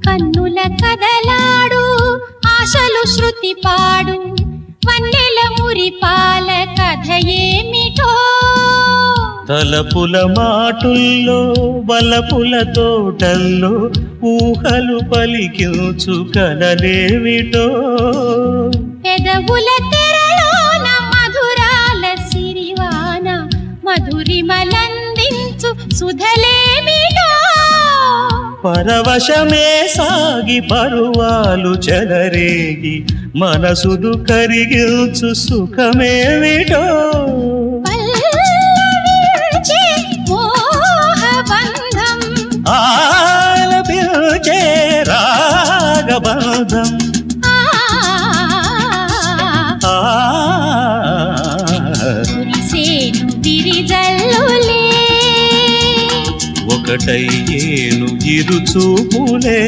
కన్నుల కదలాడు ఆశలు శృతి పాడు వన్నెల మురిపాల కథ ఏమిటో తలపుల మాటుల్లో వలపుల తోటల్లో ఊహలు పలికించు కలలేమిటో పెదవుల తెరలోన మధురాల సిరివాన మధురిమలందించు సుధలేమిటో పరవశమే సాగి పరువాలు చెలరేగి మనసును కరిగించు సుఖమేమిటో పల్లవించే మోహబంధం ఆలపించే రాగబంధం కురిసేను విరిజల్లులే ఒకటయ్యేను ఇరు చూపులే